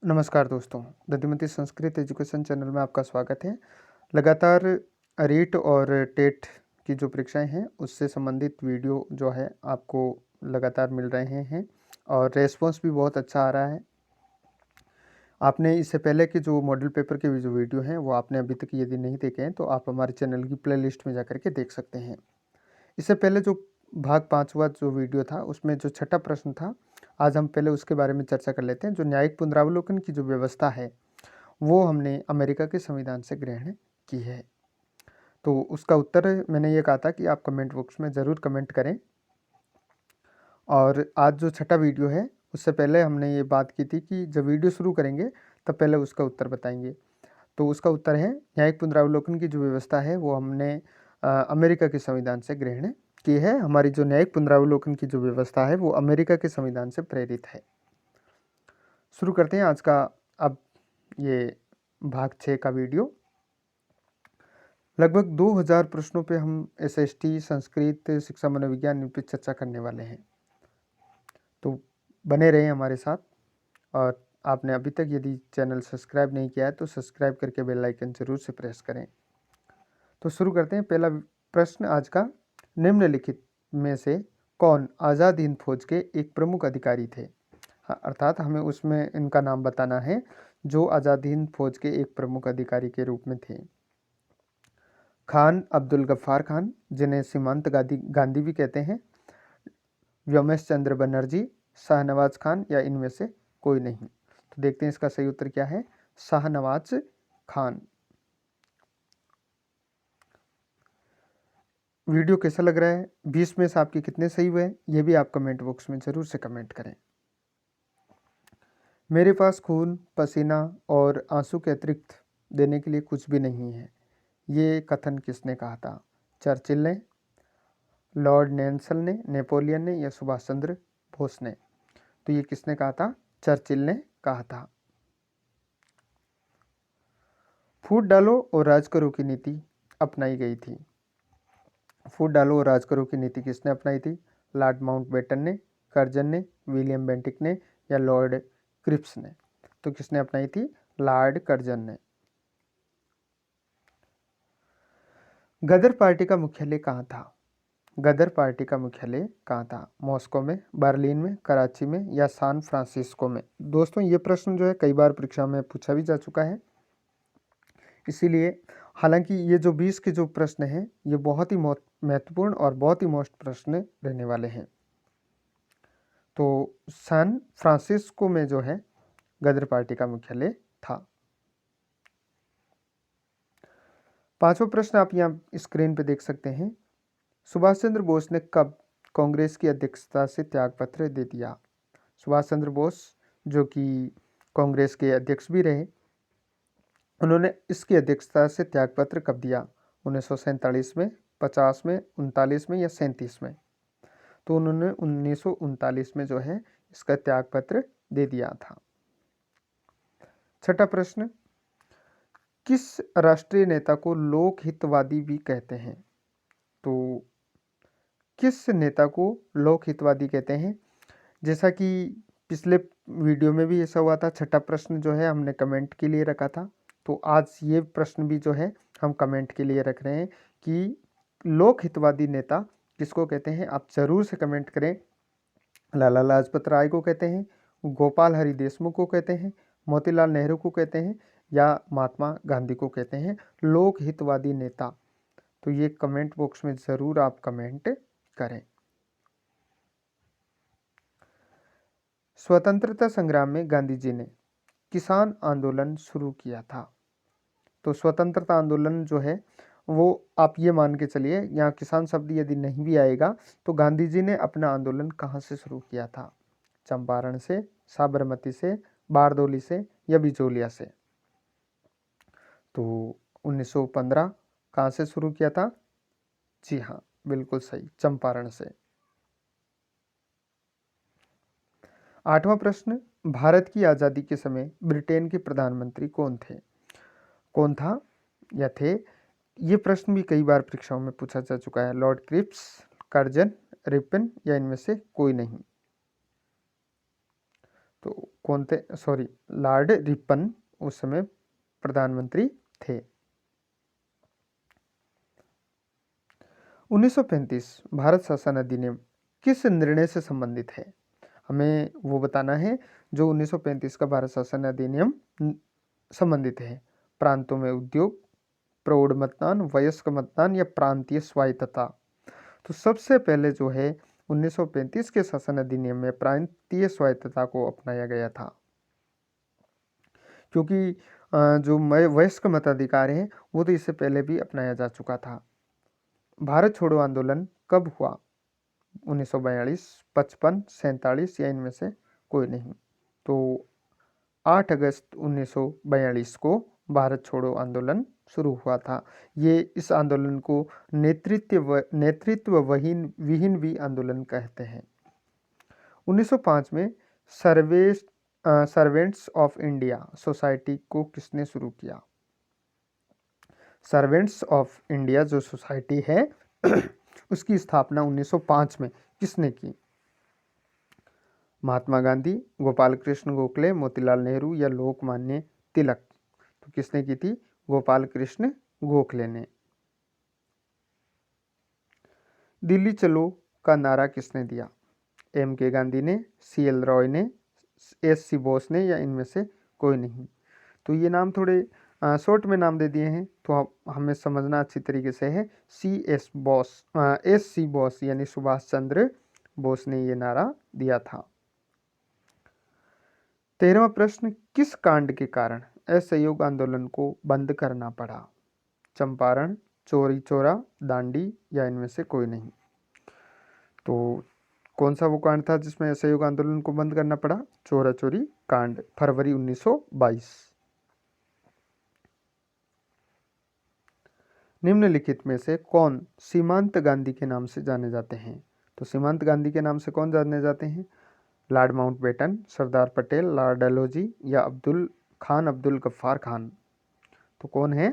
नमस्कार दोस्तों, Dadhimati Sanskrit education channel में आपका स्वागत है। लगातार रीट और टेट की जो परीक्षाएं हैं उससे संबंधित वीडियो जो है आपको लगातार मिल रहे हैं और रेस्पॉन्स भी बहुत अच्छा आ रहा है। आपने इससे पहले के जो मॉडल पेपर के जो वीडियो हैं वो आपने अभी तक यदि नहीं देखे हैं तो आप हमारे चैनल की प्लेलिस्ट में जाकर के देख सकते हैं। इससे पहले जो भाग 5वां जो वीडियो था उसमें जो छठा प्रश्न था, आज हम पहले उसके बारे में चर्चा कर लेते हैं। जो न्यायिक पुनरावलोकन की जो व्यवस्था है वो हमने अमेरिका के संविधान से ग्रहण की है। तो उसका उत्तर मैंने ये कहा था कि आप कमेंट बॉक्स में ज़रूर कमेंट करें। और आज जो छठा वीडियो है उससे पहले हमने ये बात की थी कि जब वीडियो शुरू करेंगे तब पहले उसका उत्तर बताएंगे। तो उसका उत्तर है न्यायिक पुनरावलोकन की जो व्यवस्था है वो हमने अमेरिका के संविधान से ग्रहण की है। हमारी जो न्यायिक पुनरावलोकन की जो व्यवस्था है वो अमेरिका के संविधान से प्रेरित है। शुरू करते हैं आज का अब ये भाग 6 का वीडियो। लगभग 2000 प्रश्नों पे हम एसएसटी, संस्कृत, शिक्षा मनोविज्ञान इन पे चर्चा करने वाले हैं। तो बने रहें हमारे साथ। और आपने अभी तक यदि चैनल सब्सक्राइब नहीं किया है तो सब्सक्राइब करके बेल आइकन जरूर से प्रेस करें। तो शुरू करते हैं। पहला प्रश्न आज का, निम्नलिखित में से कौन आज़ाद हिंद फौज के एक प्रमुख अधिकारी थे? हाँ, अर्थात हमें उसमें इनका नाम बताना है जो आज़ाद हिंद फौज के एक प्रमुख अधिकारी के रूप में थे। खान अब्दुल गफ्फार खान, जिन्हें सीमांत गांधी भी कहते हैं, व्योमेश चंद्र बनर्जी, शाहनवाज खान या इनमें से कोई नहीं। तो देखते हैं इसका सही उत्तर क्या है, शाहनवाज खान। वीडियो कैसा लग रहा है, 20 में से आपके कितने सही हुए, ये भी आप कमेंट बॉक्स में ज़रूर से कमेंट करें। मेरे पास खून, पसीना और आंसू के अतिरिक्त देने के लिए कुछ भी नहीं है, ये कथन किसने कहा था? चर्चिल ने, लॉर्ड नेल्सन ने, नेपोलियन ने या सुभाष चंद्र बोस ने? तो ये किसने कहा था? चर्चिल ने कहा था। फूट डालो और राज करो की नीति अपनाई गई थी। फूट डालो और राज करो की नीति किसने अपनाई थी? लॉर्ड माउंटबेटन ने, कर्जन ने, विलियम बेंटिक ने या लॉर्ड क्रिप्स ने? तो किसने अपनाई थी? लॉर्ड कर्जन ने। गदर पार्टी का मुख्यालय कहाँ था? गदर पार्टी का मुख्यालय कहाँ था? मॉस्को में, बर्लिन में, कराची में या सैन फ्रांसिस्को में? दोस्तों ये प्रश्न जो है कई बार परीक्षा में पूछा भी जा चुका है, इसीलिए हालांकि ये जो 20 के जो प्रश्न हैं ये बहुत ही महत्वपूर्ण और बहुत ही मोस्ट प्रश्न रहने वाले हैं। तो सैन फ्रांसिस्को में जो है गदर पार्टी का मुख्यालय था। 5वां प्रश्न आप यहाँ स्क्रीन पे देख सकते हैं। सुभाष चंद्र बोस ने कब कांग्रेस की अध्यक्षता से त्यागपत्र दे दिया? सुभाष चंद्र बोस जो कि कांग्रेस के अध्यक्ष भी रहे, उन्होंने इसकी अध्यक्षता से त्यागपत्र कब दिया? 1947 में, 50 में, 39 में या 37 में? तो उन्होंने 1939 में जो है इसका त्यागपत्र दे दिया था। छठा प्रश्न, किस राष्ट्रीय नेता को लोकहितवादी भी कहते हैं? तो किस नेता को लोकहितवादी कहते हैं? जैसा कि पिछले वीडियो में भी ऐसा हुआ था, छठा प्रश्न जो है हमने कमेंट के लिए रखा था, तो आज ये प्रश्न भी जो है हम कमेंट के लिए रख रहे हैं कि लोकहितवादी नेता किसको कहते हैं? आप जरूर से कमेंट करें। लाला लाजपत राय को कहते हैं, गोपाल हरि देशमुख को कहते हैं, मोतीलाल नेहरू को कहते हैं या महात्मा गांधी को कहते हैं लोकहितवादी नेता? तो ये कमेंट बॉक्स में ज़रूर आप कमेंट करें। स्वतंत्रता संग्राम में गांधी जी ने किसान आंदोलन शुरू किया था। तो स्वतंत्रता आंदोलन जो है वो आप ये मान के चलिए, यहाँ किसान शब्द यदि नहीं भी आएगा तो गांधी जी ने अपना आंदोलन कहाँ से शुरू किया था? चंपारण से, साबरमती से, बारदोली से या बिचौलिया से? तो 1915 कहाँ से शुरू किया था? जी हाँ, बिल्कुल सही, चंपारण से। 8वां प्रश्न, भारत की आज़ादी के समय ब्रिटेन के प्रधानमंत्री कौन थे? कौन था या थे? ये प्रश्न भी कई बार परीक्षाओं में पूछा जा चुका है। लॉर्ड क्रिप्स, कर्जन, रिपन या इनमें से कोई नहीं? तो कौन थे? सॉरी, लॉर्ड रिपन उस समय प्रधानमंत्री थे। 1935 भारत शासन अधिनियम किस निर्णय से संबंधित है? हमें वो बताना है जो 1935 का भारत शासन अधिनियम संबंधित है। प्रांतों में उद्योग, प्रौढ़ मतदान, वयस्क मतदान या प्रांतीय स्वायत्तता। तो सबसे पहले जो है 1935 के शासन अधिनियम में प्रांतीय स्वायत्तता को अपनाया गया था, क्योंकि जो वयस्क मताधिकार है वो तो इससे पहले भी अपनाया जा चुका था। भारत छोड़ो आंदोलन कब हुआ? 1942, 55, 47 या इनमें से कोई नहीं। तो 8 अगस्त 1942 को भारत छोड़ो आंदोलन शुरू हुआ था। ये इस आंदोलन को नेतृत्व विहीन भी आंदोलन कहते हैं। 1905 में सर्वेंट्स ऑफ इंडिया सोसाइटी को किसने शुरू किया? सर्वेंट्स ऑफ इंडिया जो सोसाइटी है उसकी स्थापना 1905 में किसने की? महात्मा गांधी, गोपाल कृष्ण गोखले, मोतीलाल नेहरू या लोकमान्य तिलक? तो किसने की थी? गोपाल कृष्ण गोखले ने। दिल्ली चलो का नारा किसने दिया? M.K. गांधी ने, C.L. रॉय ने, S.C. बोस ने या इनमें से कोई नहीं। तो ये नाम थोड़े शॉर्ट में नाम दे दिए हैं, तो हमें समझना अच्छी तरीके से है। S.C. बोस यानी सुभाष चंद्र बोस ने ये नारा दिया था। 13वां प्रश्न, किस कांड के कारण असहयोग आंदोलन को बंद करना पड़ा? चंपारण, चोरी चोरा, दांडी या इनमें से कोई नहीं। तो कौन सा वो कांड था जिसमें असहयोग आंदोलन को बंद करना पड़ा? चोरा चोरी कांड, फरवरी 1922। निम्नलिखित में से कौन सीमांत गांधी के नाम से जाने जाते हैं? तो सीमांत गांधी के नाम से कौन जाने जाते हैं? Lord Mountbatten, Sardar Patel, Lord Dalhousie या अब्दुल गफ्फार खान? तो कौन है?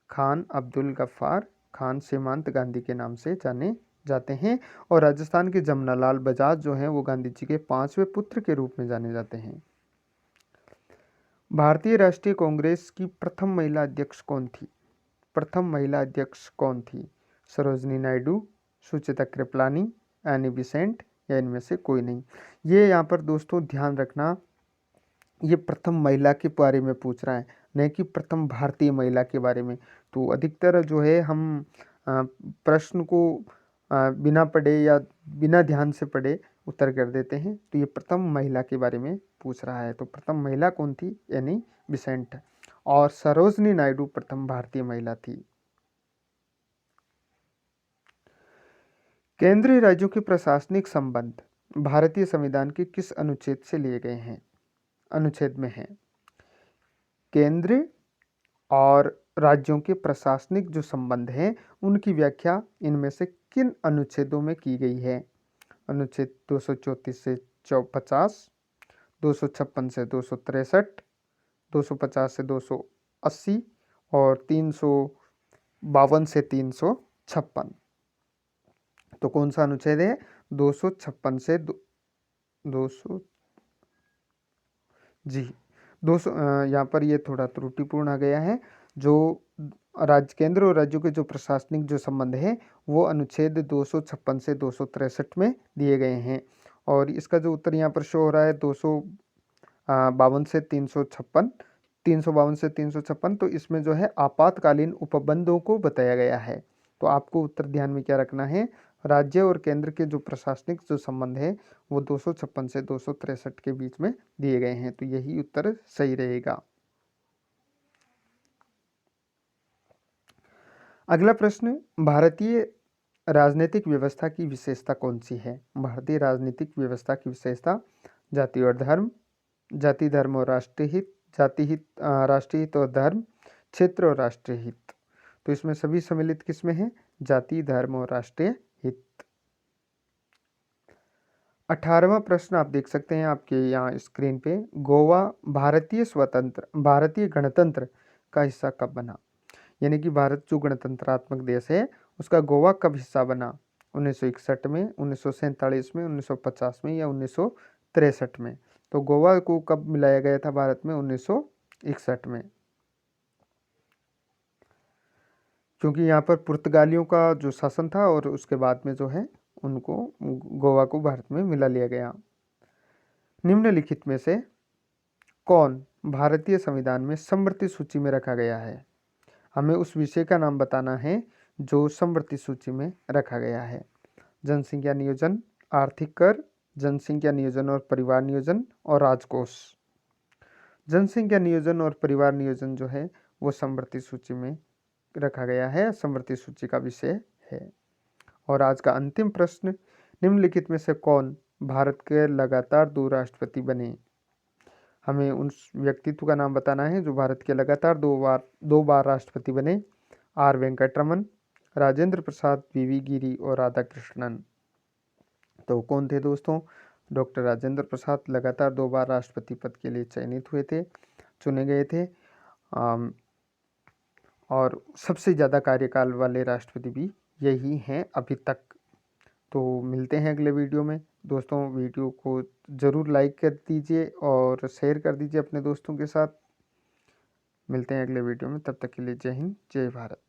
खान अब्दुल गफ्फार खान सीमांत गांधी के नाम से जाने जाते हैं। और राजस्थान के जमनालाल बजाज जो हैं वो गांधी जी के 5वें पुत्र के रूप में जाने जाते हैं। भारतीय राष्ट्रीय कांग्रेस की प्रथम महिला अध्यक्ष कौन थी? प्रथम महिला अध्यक्ष कौन थी? सरोजनी नायडू, सुचिता कृपलानी, एनी बेसेंट या इनमें से कोई नहीं। ये यहाँ पर दोस्तों ध्यान रखना, ये प्रथम महिला के बारे में पूछ रहा है, नहीं कि प्रथम भारतीय महिला के बारे में। तो अधिकतर जो है हम प्रश्न को बिना पढ़े या बिना ध्यान से पढ़े उत्तर कर देते हैं। तो ये प्रथम महिला के बारे में पूछ रहा है। तो प्रथम महिला कौन थी? Annie Besant. और सरोजनी नायडू प्रथम भारतीय महिला थी। केंद्रीय राज्यों के प्रशासनिक संबंध भारतीय संविधान के किस अनुच्छेद से लिए गए हैं? अनुच्छेद में है। केंद्र और राज्यों के प्रशासनिक जो संबंध हैं उनकी व्याख्या इनमें से किन अनुच्छेदों में की गई है? अनुच्छेद 234 से 50, 256 से 263, 250 से 280 और 352 से 356। तो कौन सा अनुच्छेद है? 256 से 200 जी 200 यहाँ पर ये थोड़ा त्रुटिपूर्ण आ गया है। जो केंद्र और राज्यों के जो प्रशासनिक जो संबंध है वो अनुच्छेद 256 से 263 में दिए गए हैं। और इसका जो उत्तर यहाँ पर शो हो रहा है 252 से 356, 352 से 356, तो इसमें जो है आपातकालीन उपबंधों को बताया गया है। तो आपको उत्तर ध्यान में क्या रखना है? राज्य और केंद्र के जो प्रशासनिक जो संबंध है वो 256 से 263 के बीच में दिए गए हैं। तो यही उत्तर सही रहेगा। अगला प्रश्न, भारतीय राजनीतिक व्यवस्था की विशेषता कौन सी है? भारतीय राजनीतिक व्यवस्था की विशेषता जाति और धर्म, जाति धर्म और राष्ट्रीय हित, राष्ट्रीय हित और धर्म, क्षेत्र और राष्ट्रीय हित। तो इसमें सभी सम्मिलित किसमें है? जाति धर्म और राष्ट्रीय हित। 18वां प्रश्न आप देख सकते हैं आपके यहाँ स्क्रीन पे, गोवा भारतीय गणतंत्र का हिस्सा कब बना? यानी कि भारत जो गणतंत्रात्मक देश है उसका गोवा कब हिस्सा बना? 1961 में, 1947 में, 1950 में या 1963 में? तो गोवा को कब मिलाया गया था भारत में? 1961 में, क्योंकि यहाँ पर पुर्तगालियों का जो शासन था और उसके बाद में जो है उनको गोवा को भारत में मिला लिया गया। निम्नलिखित में से कौन भारतीय संविधान में समवर्ती सूची में रखा गया है? हमें उस विषय का नाम बताना है जो समवर्ती सूची में रखा गया है। जनसंख्या नियोजन, आर्थिक कर, जनसंख्या नियोजन और परिवार नियोजन और राजकोष। जनसंख्या नियोजन और परिवार नियोजन जो है वो समवर्ती सूची में रखा गया है, समवर्ती सूची का विषय है। और आज का अंतिम प्रश्न, निम्नलिखित में से कौन भारत के लगातार 2 राष्ट्रपति बने? हमें उस व्यक्तित्व का नाम बताना है जो भारत के लगातार 2 बार राष्ट्रपति बने। आर वेंकटरमन, राजेंद्र प्रसाद, वीवी गिरी और राधाकृष्णन। तो कौन थे दोस्तों? डॉक्टर राजेंद्र प्रसाद लगातार 2 बार राष्ट्रपति पद के लिए चयनित हुए थे, चुने गए थे। और सबसे ज़्यादा कार्यकाल वाले राष्ट्रपति भी यही हैं अभी तक। तो मिलते हैं अगले वीडियो में। दोस्तों वीडियो को ज़रूर लाइक कर दीजिए और शेयर कर दीजिए अपने दोस्तों के साथ। मिलते हैं अगले वीडियो में, तब तक के लिए जय हिंद, जय भारत।